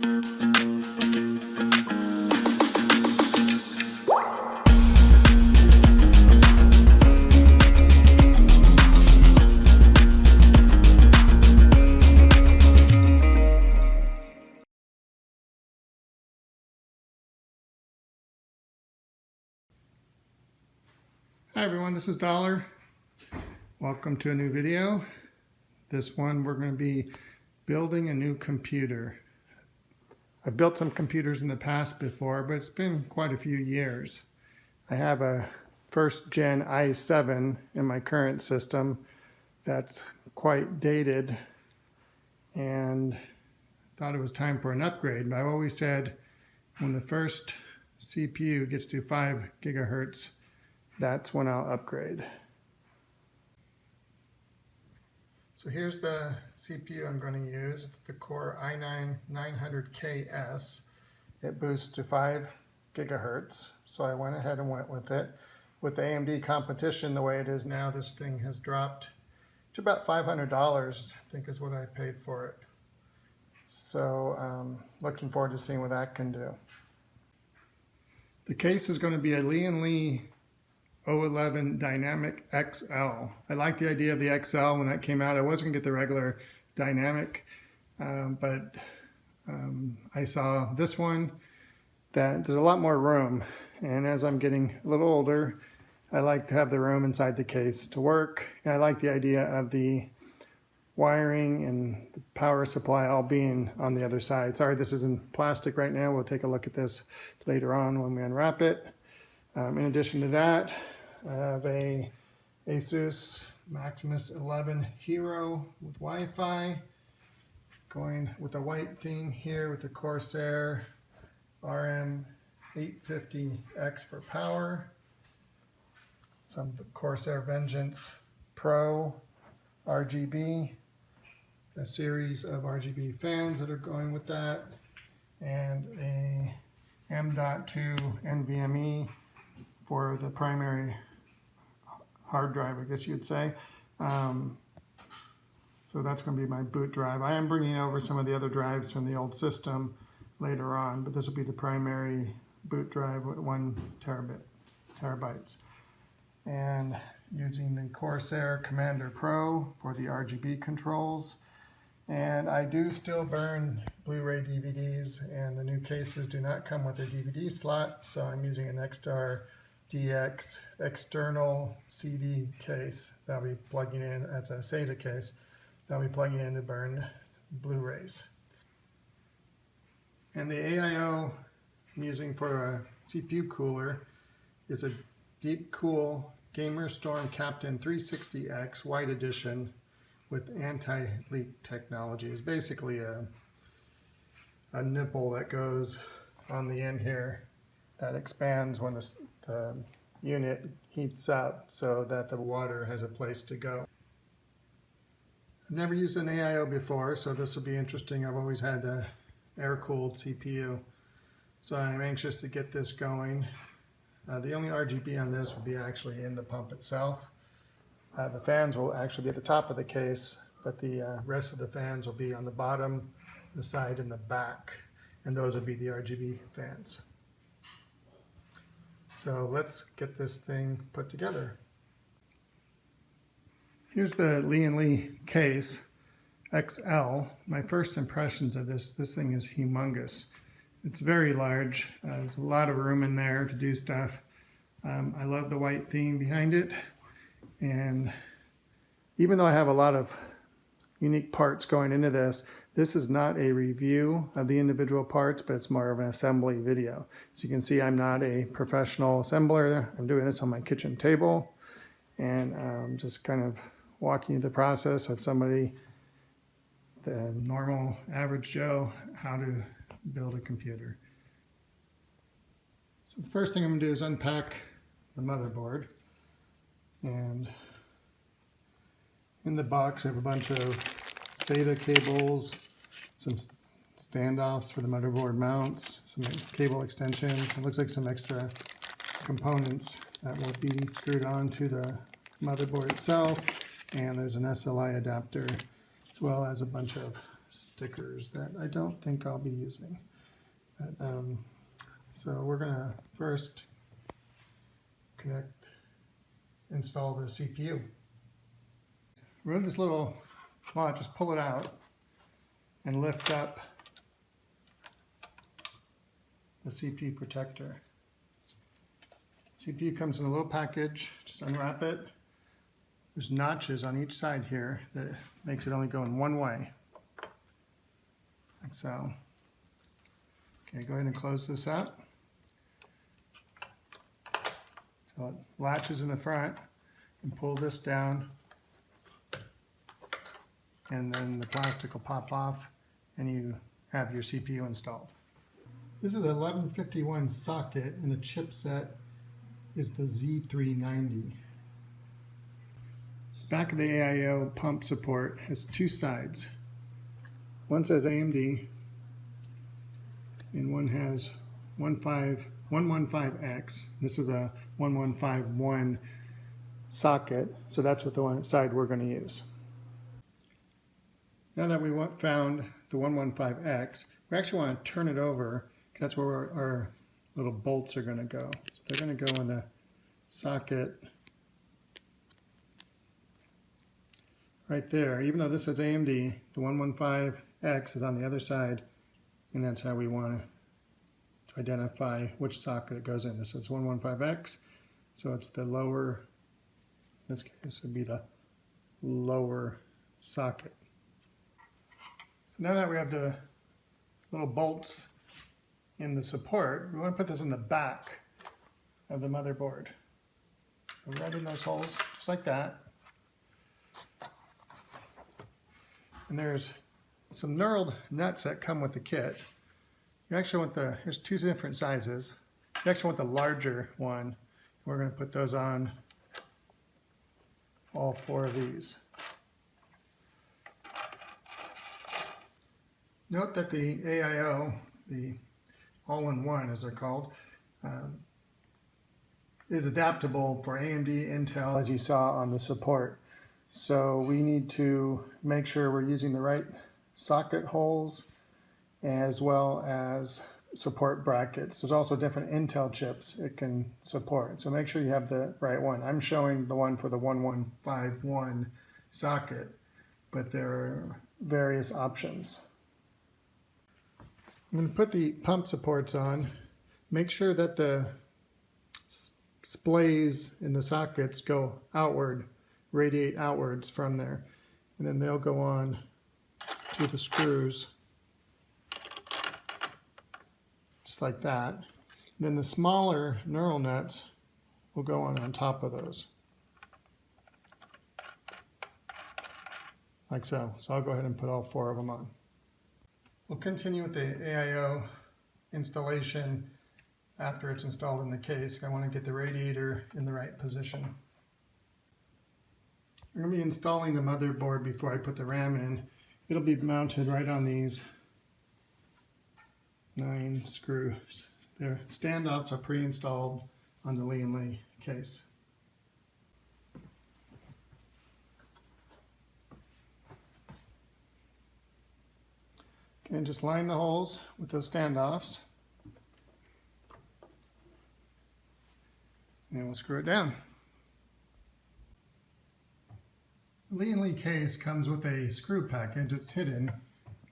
Hi everyone, this is Dollar. Welcome to a new video. This one we're going to be building a new computer. I've built some computers in the past before, but it's been quite a few years. I have a first gen i7 in my current system that's quite dated and thought it was time for an upgrade. But I've always said when the first CPU gets to 5 gigahertz, that's when I'll upgrade. So here's the CPU I'm going to use. It's the Core i9 900KS. It boosts to 5 gigahertz. So I went ahead and went with it. With the AMD competition the way it is now, this thing has dropped to about $500, I think is what I paid for it. So looking forward to seeing what that can do. The case is going to be a Lian 011 Dynamic XL. I like the idea of the XL when that came out. I wasn't going to get the regular Dynamic, but I saw this one that there's a lot more room. And as I'm getting a little older, I like to have the room inside the case to work. And I like the idea of the wiring and the power supply all being on the other side. Sorry, this is in plastic right now. We'll take a look at this later on when we unwrap it. In addition to that, I have a ASUS Maximus 11 Hero with Wi-Fi, going with a white theme here with the Corsair RM 850X for power, some Corsair Vengeance Pro RGB, a series of RGB fans that are going with that, and a M.2 NVMe for the primary hard drive, I guess you'd say. So that's going to be my boot drive. I am bringing over some of the other drives from the old system later on, but this will be the primary boot drive with 1 terabytes. And using the Corsair Commander Pro for the RGB controls. And I do still burn Blu-ray DVDs, and the new cases do not come with a DVD slot, so I'm using a NexStar DX external CD case that I'll be plugging in. That's a SATA case that I'll be plugging in to burn Blu-rays. And the AIO I'm using for a CPU cooler is a Deep Cool Gamer Storm Captain 360X White Edition with anti-leak technology. It's basically a nipple that goes on the end here that expands when the unit heats up so that the water has a place to go. I've never used an AIO before, so this will be interesting. I've always had the air-cooled CPU, so I'm anxious to get this going. The only RGB on this will be actually in the pump itself. The fans will actually be at the top of the case, but the rest of the fans will be on the bottom, the side, and the back, and those will be the RGB fans. So let's get this thing put together. Here's the Lian case XL. My first impressions of this thing is humongous. It's very large. There's a lot of room in there to do stuff. I love the white theme behind it. And even though I have a lot of unique parts going into this, this is not a review of the individual parts, but it's more of an assembly video. So you can see I'm not a professional assembler. I'm doing this on my kitchen table, and just kind of walking you the process of somebody, the normal average Joe, how to build a computer. So the first thing I'm going to do is unpack the motherboard. And in the box I have a bunch of SATA cables, some standoffs for the motherboard mounts, some cable extensions. It looks like some extra components that will be screwed onto the motherboard itself. And there's an SLI adapter, as well as a bunch of stickers that I don't think I'll be using. But, so we're gonna first install the CPU. Remove this little slot, just pull it out and lift up the CPU protector. CPU comes in a little package, just unwrap it. There's notches on each side here that makes it only go in one way, like so. Okay, go ahead and close this up. So it latches in the front, and pull this down, and then the plastic will pop off and you have your CPU installed. This is an 1151 socket and the chipset is the Z390. Back of the AIO pump support has two sides. One says AMD and one has 115X. This is a 1151 socket, so that's what the one side we're going to use. Now that we found the 115X, we actually want to turn it over. That's where our little bolts are going to go. So they're going to go in the socket right there. Even though this says AMD, the 115X is on the other side, and that's how we want to identify which socket it goes in. This is 115X, so it's the lower, in this case would be the lower socket. Now that we have the little bolts in the support, we want to put this in the back of the motherboard. Go right in those holes, just like that. And there's some knurled nuts that come with the kit. You actually want here's two different sizes. You actually want the larger one. We're going to put those on all four of these. Note that the AIO, the all-in-one as they're called, is adaptable for AMD, Intel, as you saw on the support. So we need to make sure we're using the right socket holes as well as support brackets. There's also different Intel chips it can support, so make sure you have the right one. I'm showing the one for the 1151 socket, but there are various options. I'm going to put the pump supports on. Make sure that the splays in the sockets go outward, radiate outwards from there, and then they'll go on to the screws just like that. And then the smaller knurl nuts will go on top of those, like so. So I'll go ahead and put all four of them on. We'll continue with the AIO installation after it's installed in the case. I want to get the radiator in the right position. I'm going to be installing the motherboard before I put the RAM in. It'll be mounted right on these 9 screws. Their standoffs are pre-installed on the Lian case. And just line the holes with those standoffs, and we'll screw it down. The Lian case comes with a screw package. It's hidden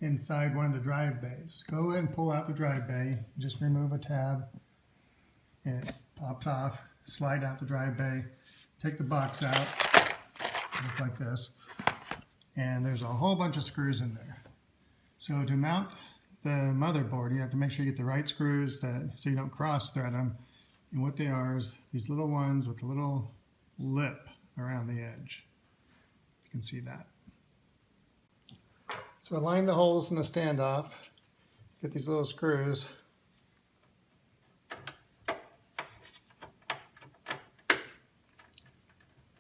inside one of the drive bays. Go ahead and pull out the drive bay. Just remove a tab, and it pops off. Slide out the drive bay. Take the box out, look like this, and there's a whole bunch of screws in there. So to mount the motherboard, you have to make sure you get the right screws so you don't cross thread them. And what they are is these little ones with a little lip around the edge. You can see that. So align the holes in the standoff. Get these little screws.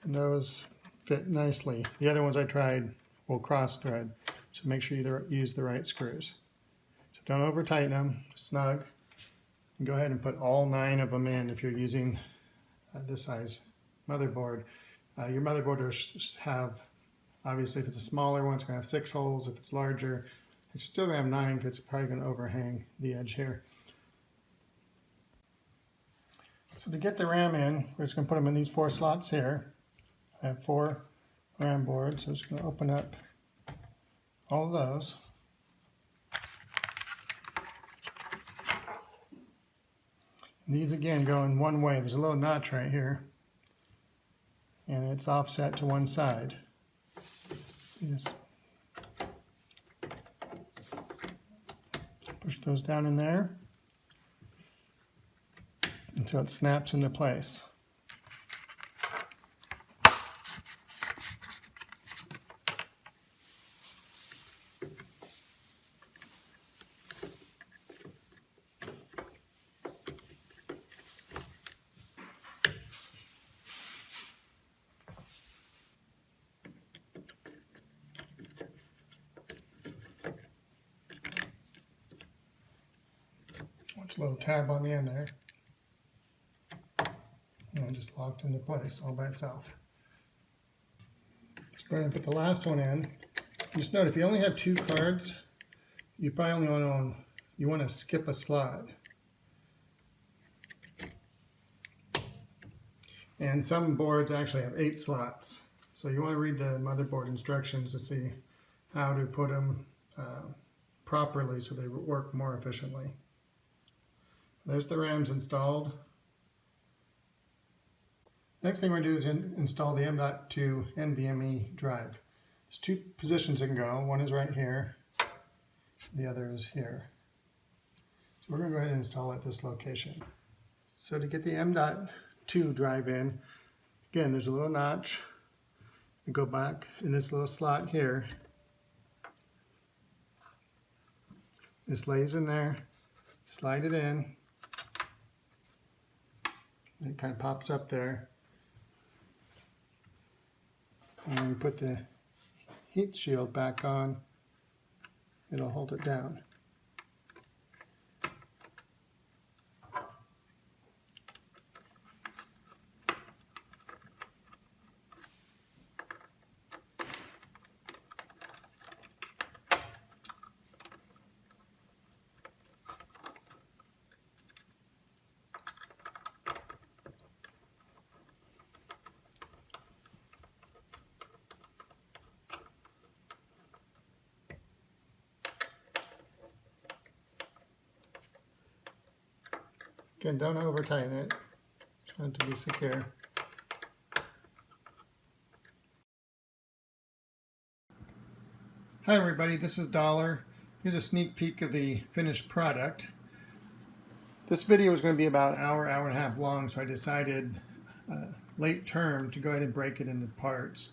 And those fit nicely. The other ones I tried will cross thread. So make sure you use the right screws. So don't over tighten them, snug. And go ahead and put all 9 of them in if you're using this size motherboard. Your motherboard will have, obviously if it's a smaller one, it's going to have 6 holes. If it's larger, It's still going to have 9 because it's probably going to overhang the edge here. So to get the RAM in, we're just going to put them in these 4 slots here. I have 4 RAM boards, so I'm just going to open up all of those. And these again go in one way. There's a little notch right here, and it's offset to one side. You just push those down in there until it snaps into place. Watch a little tab on the end there. And it just locked into place all by itself. So go ahead and put the last one in. Just note, if you only have 2 cards, you probably only want to skip a slot. And some boards actually have 8 slots. So you want to read the motherboard instructions to see how to put them properly so they work more efficiently. There's the RAMs installed. Next thing we're going to do is install the M.2 NVMe drive. There's 2 positions it can go. One is right here, the other is here. So we're going to go ahead and install at this location. So to get the M.2 drive in, again, there's a little notch. We go back in this little slot here. This lays in there, slide it in, and it kind of pops up there. And when you put the heat shield back on, it'll hold it down. Again, don't over tighten it. Just want it to be secure. Hi everybody, this is Dollar. Here's a sneak peek of the finished product. This video is going to be about an hour and a half long, so I decided late term to go ahead and break it into parts.